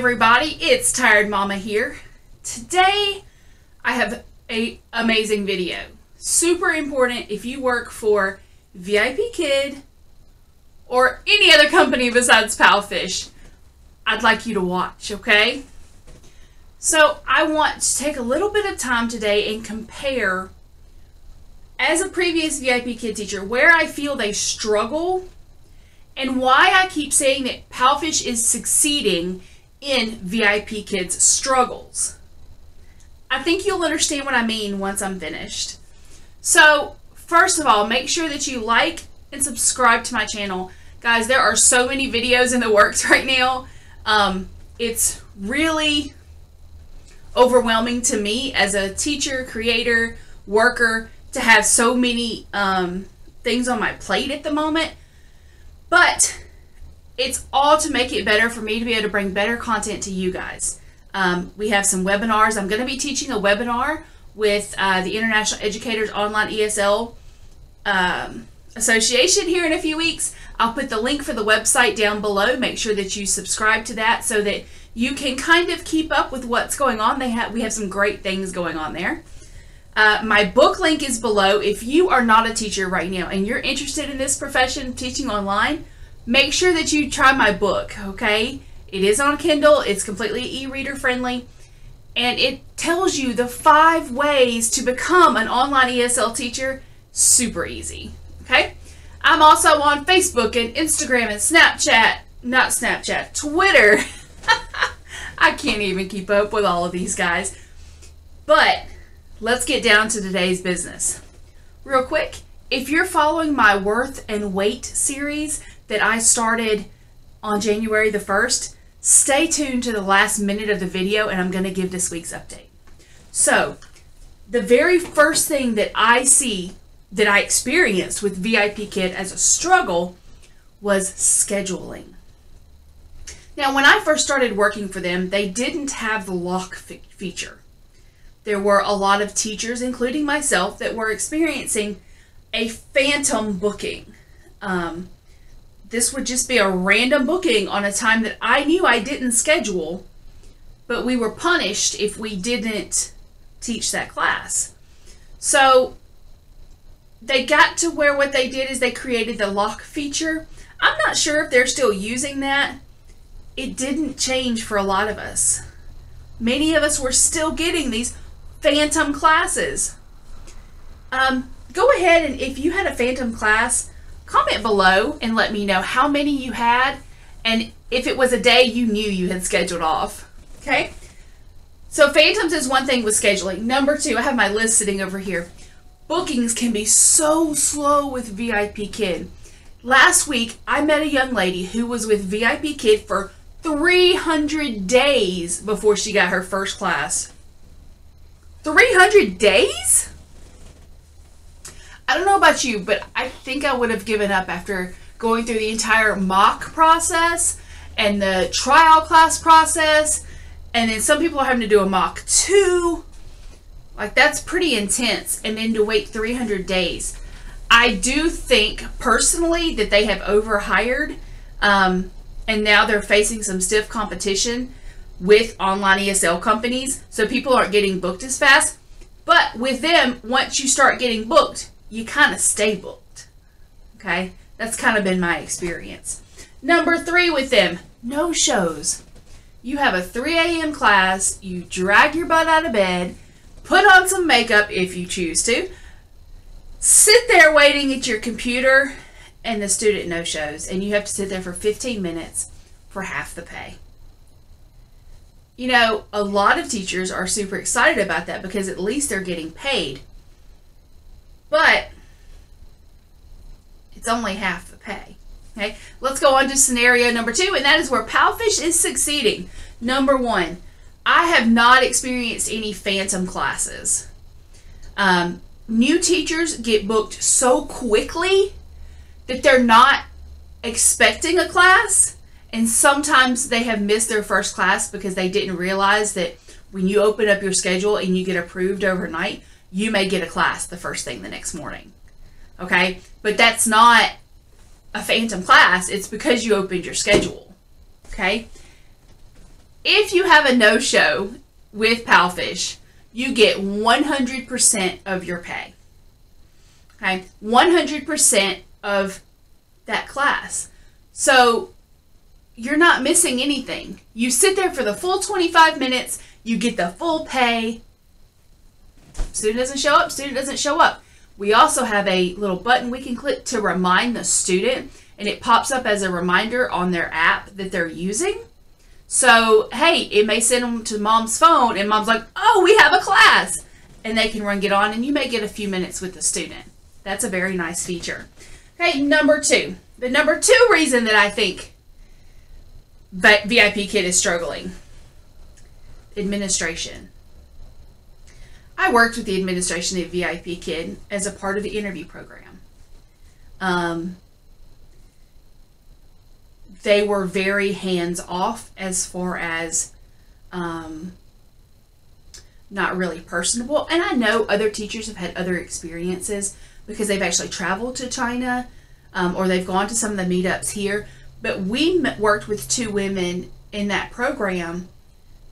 everybody, it's Tired Mama here. Today I have an amazing video. Super important if you work for Vipkid or any other company besides Palfish. I'd like you to watch, okay? So I want to take a little bit of time today and compare, as a previous Vipkid teacher, where I feel they struggle and why I keep saying that Palfish is succeeding in Vipkid's struggles. I think you'll understand what I mean once I'm finished. So, first of all, make sure that you like and subscribe to my channel. Guys, there are so many videos in the works right now. It's really overwhelming to me as a teacher, creator, worker to have so many things on my plate at the moment. But it's all to make it better for me to be able to bring better content to you guys. We have some webinars. I'm going to be teaching a webinar with the International Educators Online ESL Association here in a few weeks. I'll put the link for the website down below. Make sure that you subscribe to that so that you can kind of keep up with what's going on. We have some great things going on there. My book link is below. If you are not a teacher right now and you're interested in this profession, teaching online, make sure that you try my book, okay? It is on Kindle. It's completely e-reader friendly. And it tells you the 5 ways to become an online ESL teacher. Super easy, okay? I'm also on Facebook and Instagram and Twitter. I can't even keep up with all of these guys. But let's get down to today's business. Real quick, if you're following my Worth and Weight series that I started on January the 1st, stay tuned to the last minute of the video and I'm going to give this week's update. So, the very first thing that I experienced with Vipkid as a struggle was scheduling. Now, when I first started working for them, they didn't have the lock feature. There were a lot of teachers, including myself, that were experiencing a phantom booking. This would just be a random booking on a time that I knew I didn't schedule, but we were punished if we didn't teach that class. So they got to where what they did is they created the lock feature. I'm not sure if they're still using that. It didn't change for a lot of us. Many of us were still getting these phantom classes. Go ahead and if you had a phantom class, comment below and let me know how many you had and if it was a day you knew you had scheduled off. Okay? So phantoms is one thing with scheduling. Number 2, I have my list sitting over here. Bookings can be so slow with Vipkid. Last week, I met a young lady who was with Vipkid for 300 days before she got her first class. 300 days? I don't know about you, but I think I would have given up after going through the entire mock process and the trial class process, and then some people are having to do a mock 2. Like, that's pretty intense, and then to wait 300 days. I do think, personally, that they have overhired, and now they're facing some stiff competition with online ESL companies, so people aren't getting booked as fast. But with them, once you start getting booked, you kind of stay booked. Okay? That's kind of been my experience. Number 3 with them, no shows. You have a 3 a.m. class, you drag your butt out of bed, put on some makeup if you choose to, sit there waiting at your computer, and the student no shows, and you have to sit there for 15 minutes for half the pay. You know, a lot of teachers are super excited about that because at least they're getting paid. But it's only half the pay. Okay, let's go on to scenario number 2, and that is where Palfish is succeeding. Number 1, I have not experienced any phantom classes. New teachers get booked so quickly that they're not expecting a class, and sometimes they have missed their first class because they didn't realize that when you open up your schedule and you get approved overnight, you may get a class the first thing the next morning. Okay? But that's not a phantom class. It's because you opened your schedule. Okay? If you have a no-show with Palfish, you get 100% of your pay. Okay, 100% of that class. So you're not missing anything. You sit there for the full 25 minutes, you get the full pay. Student doesn't show up, student doesn't show up. We also have a little button we can click to remind the student, and it pops up as a reminder on their app that they're using. So, hey, it may send them to mom's phone, and mom's like, oh, we have a class. And they can get on, and you may get a few minutes with the student. That's a very nice feature. Okay, number two. The number two reason that I think that Vipkid is struggling. Administration. I worked with the administration of Vipkid as a part of the interview program. They were very hands-off as far as not really personable. And I know other teachers have had other experiences because they've actually traveled to China or they've gone to some of the meetups here. But we worked with two women in that program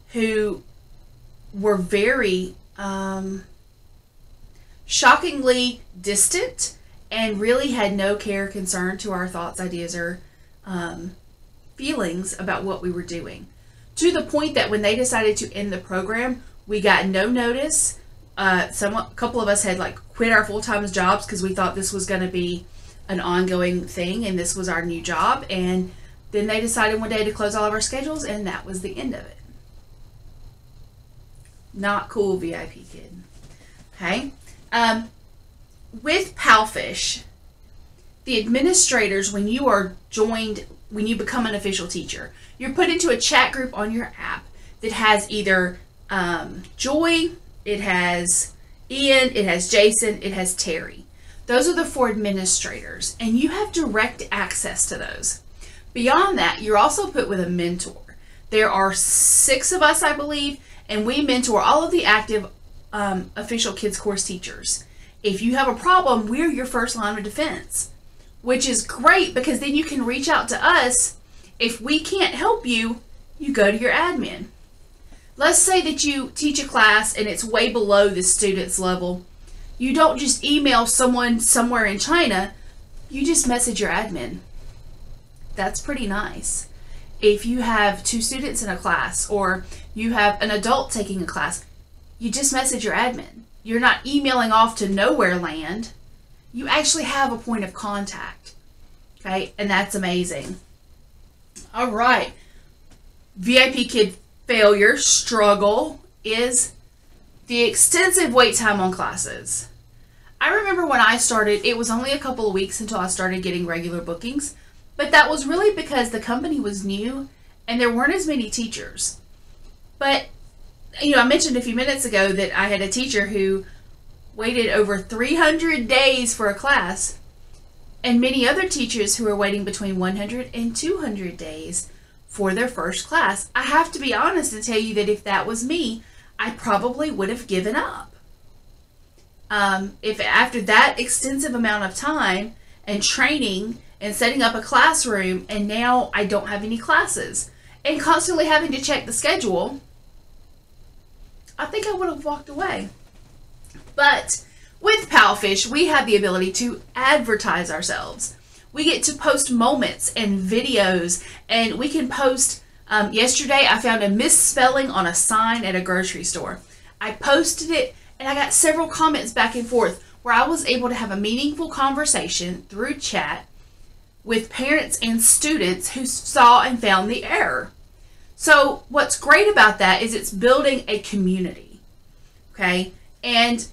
who were very shockingly distant and really had no care, concern to our thoughts, ideas, or feelings about what we were doing. To the point that when they decided to end the program, we got no notice. A couple of us had quit our full-time jobs because we thought this was going to be an ongoing thing and this was our new job. And then they decided one day to close all of our schedules, and that was the end of it. Not cool, Vipkid. Okay. With Palfish, the administrators, when you are joined, when you become an official teacher, you're put into a chat group on your app that has either Joy, it has Ian, it has Jason, it has Terry. Those are the 4 administrators, and you have direct access to those. Beyond that, you're also put with a mentor. There are 6 of us, I believe, and we mentor all of the active official kids course teachers. If you have a problem, we're your first line of defense, which is great because then you can reach out to us. If we can't help you, you go to your admin. Let's say that you teach a class and it's way below the student's level. You don't just email someone somewhere in China, you just message your admin. That's pretty nice. If you have 2 students in a class or you have an adult taking a class, you just message your admin. You're not emailing off to nowhere land. You actually have a point of contact. Okay, and that's amazing. All right. Vipkid failure, struggle, is the extensive wait time on classes. I remember when I started, it was only a couple of weeks until I started getting regular bookings, but that was really because the company was new and there weren't as many teachers. But, you know, I mentioned a few minutes ago that I had a teacher who waited over 300 days for a class, and many other teachers who are waiting between 100 and 200 days for their first class. I have to be honest and tell you that if that was me, I probably would have given up. If after that extensive amount of time and training and setting up a classroom, and now I don't have any classes, and constantly having to check the schedule, I think I would have walked away. But with Palfish, we have the ability to advertise ourselves. We get to post moments and videos, and we can post, yesterday I found a misspelling on a sign at a grocery store. I posted it, and I got several comments back and forth where I was able to have a meaningful conversation through chat with parents and students who saw and found the error. So what's great about that is it's building a community, okay? And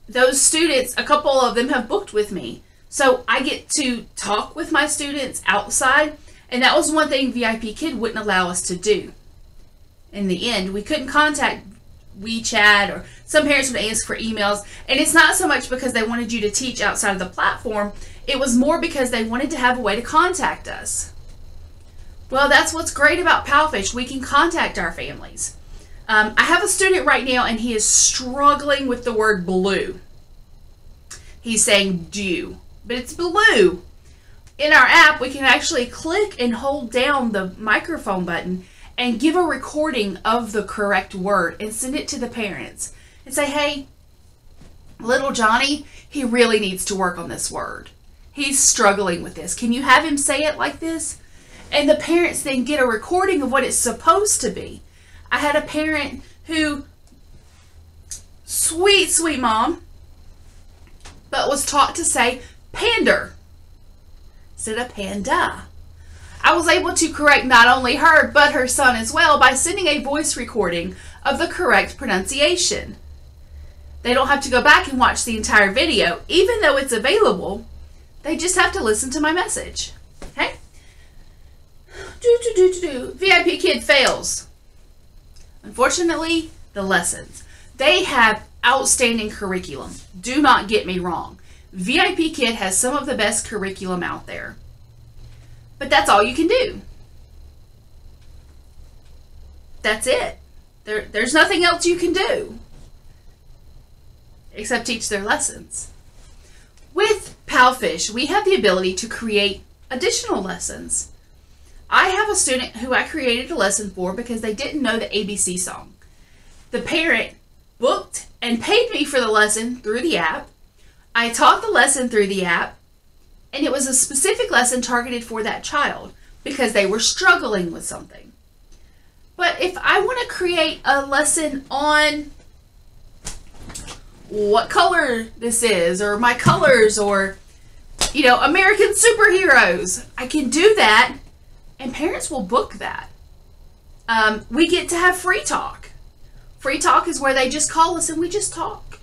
those students, a couple of them have booked with me. So I get to talk with my students outside, and that was one thing Vipkid wouldn't allow us to do. In the end, we couldn't contact WeChat, or some parents would ask for emails, and it's not so much because they wanted you to teach outside of the platform, it was more because they wanted to have a way to contact us. Well, that's what's great about Palfish. We can contact our families. I have a student right now, and he is struggling with the word blue. He's saying do, but it's blue. In our app, we can actually click and hold down the microphone button, and give a recording of the correct word and send it to the parents and say, hey, little Johnny, he really needs to work on this word. He's struggling with this. Can you have him say it like this? And the parents then get a recording of what it's supposed to be. I had a parent who, sweet, sweet mom, but was taught to say pander instead of panda. I was able to correct not only her, but her son as well by sending a voice recording of the correct pronunciation. They don't have to go back and watch the entire video, even though it's available. They just have to listen to my message. Okay? VIP Kid fails. Unfortunately, the lessons. They have outstanding curriculum. Do not get me wrong. VIP Kid has some of the best curriculum out there. But that's all you can do. That's it. There's nothing else you can do except teach their lessons. With Palfish, we have the ability to create additional lessons. I have a student who I created a lesson for because they didn't know the ABC song. The parent booked and paid me for the lesson through the app. I taught the lesson through the app, and it was a specific lesson targeted for that child because they were struggling with something. But if I want to create a lesson on what color this is, or my colors, or, you know, American superheroes, I can do that, and parents will book that. We get to have free talk. Free talk is where they just call us and we just talk.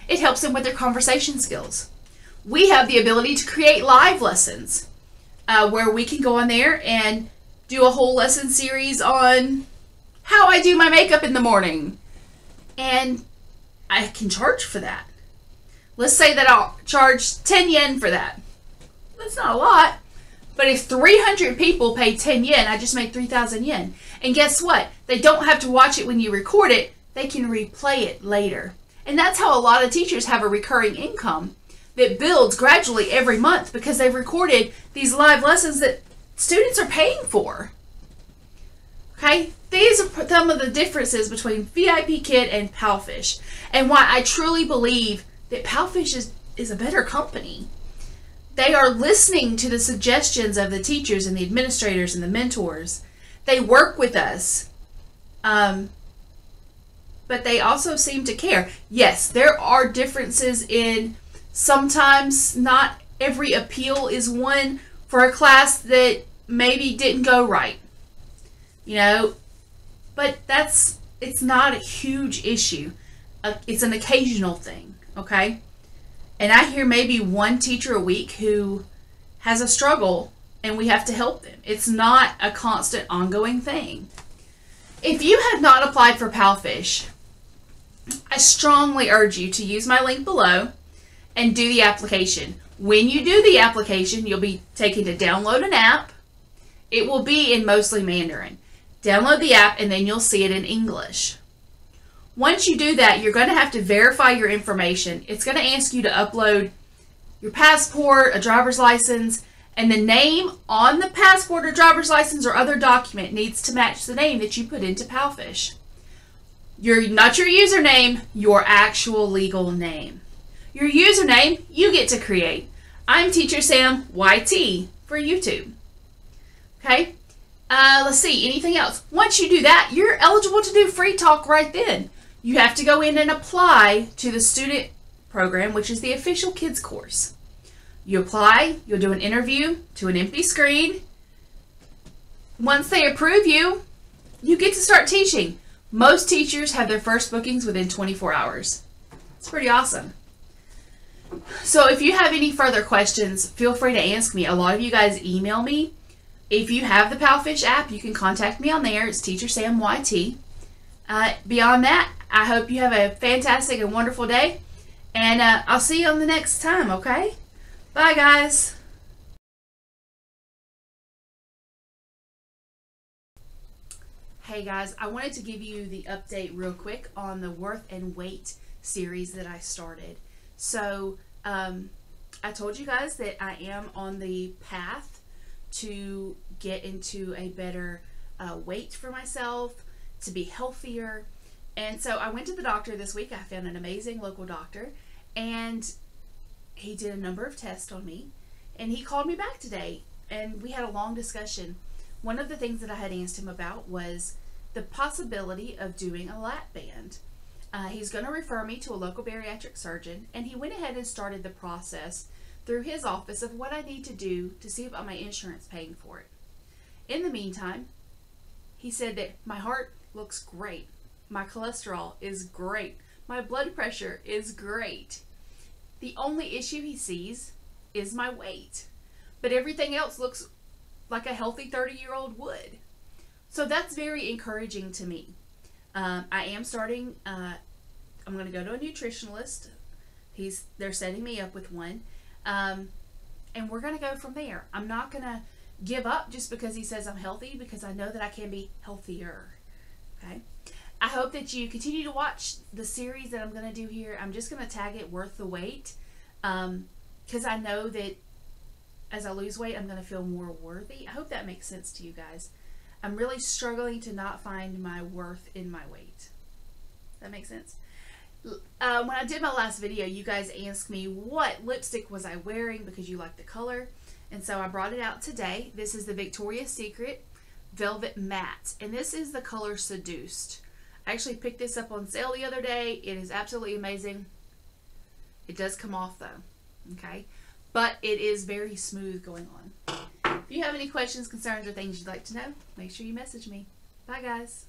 It helps them with their conversation skills. We have the ability to create live lessons where we can go on there and do a whole lesson series on how I do my makeup in the morning. And I can charge for that. Let's say that I'll charge 10 yen for that. That's not a lot. But if 300 people pay 10 yen, I just made 3,000 yen. And guess what? They don't have to watch it when you record it. They can replay it later. And that's how a lot of teachers have a recurring income that builds gradually every month because they've recorded these live lessons that students are paying for. Okay? These are some of the differences between VIP Kid and Palfish, and why I truly believe that Palfish is a better company. They are listening to the suggestions of the teachers and the administrators and the mentors. They work with us, but they also seem to care. Yes, there are differences in sometimes not every appeal is one for a class that maybe didn't go right. You know, but it's not a huge issue. It's an occasional thing, okay? And I hear maybe one teacher a week who has a struggle and we have to help them. It's not a constant ongoing thing. If you have not applied for Palfish, I strongly urge you to use my link below and do the application. When you do the application, you'll be taken to download an app. It will be in mostly Mandarin. Download the app and then you'll see it in English. Once you do that, you're going to have to verify your information. It's going to ask you to upload your passport, a driver's license, and the name on the passport or driver's license or other document needs to match the name that you put into Palfish. Not your username, your actual legal name. Your username, you get to create. I'm Teacher Sam YT for YouTube. Okay? Let's see, anything else? Once you do that, you're eligible to do free talk right then. You have to go in and apply to the student program, which is the official kids course. You apply, you'll do an interview to an empty screen. Once they approve you, you get to start teaching. Most teachers have their first bookings within 24 hours. It's pretty awesome. So if you have any further questions, feel free to ask me. A lot of you guys email me. If you have the Palfish app, you can contact me on there. It's Teacher Sam YT. Beyond that, I hope you have a fantastic and wonderful day. And I'll see you on the next time, okay? Bye, guys. Hey, guys. I wanted to give you the update real quick on the Worth and Weight series that I started. So, I told you guys that I am on the path to get into a better weight for myself, to be healthier. And so I went to the doctor this week. I found an amazing local doctor, and he did a number of tests on me, and he called me back today, and we had a long discussion. One of the things that I had asked him about was the possibility of doing a lap band. He's going to refer me to a local bariatric surgeon, and he went ahead and started the process through his office of what I need to do to see about my insurance paying for it. In the meantime, he said that my heart looks great, my cholesterol is great, my blood pressure is great. The only issue he sees is my weight, but everything else looks like a healthy 30-year-old would. So that's very encouraging to me. I am starting, I'm going to go to a nutritionalist. They're setting me up with one. And we're going to go from there. I'm not going to give up just because he says I'm healthy, because I know that I can be healthier. Okay. I hope that you continue to watch the series that I'm going to do here. I'm just going to tag it Worth the Wait, because I know that as I lose weight, I'm going to feel more worthy. I hope that makes sense to you guys. I'm really struggling to not find my worth in my weight. That makes sense? When I did my last video, you guys asked me what lipstick was I wearing because you like the color. And so I brought it out today. This is the Victoria's Secret Velvet Matte. And this is the color Seduced. I actually picked this up on sale the other day. It is absolutely amazing. It does come off though. Okay. But it is very smooth going on. If you have any questions, concerns, or things you'd like to know, make sure you message me. Bye guys.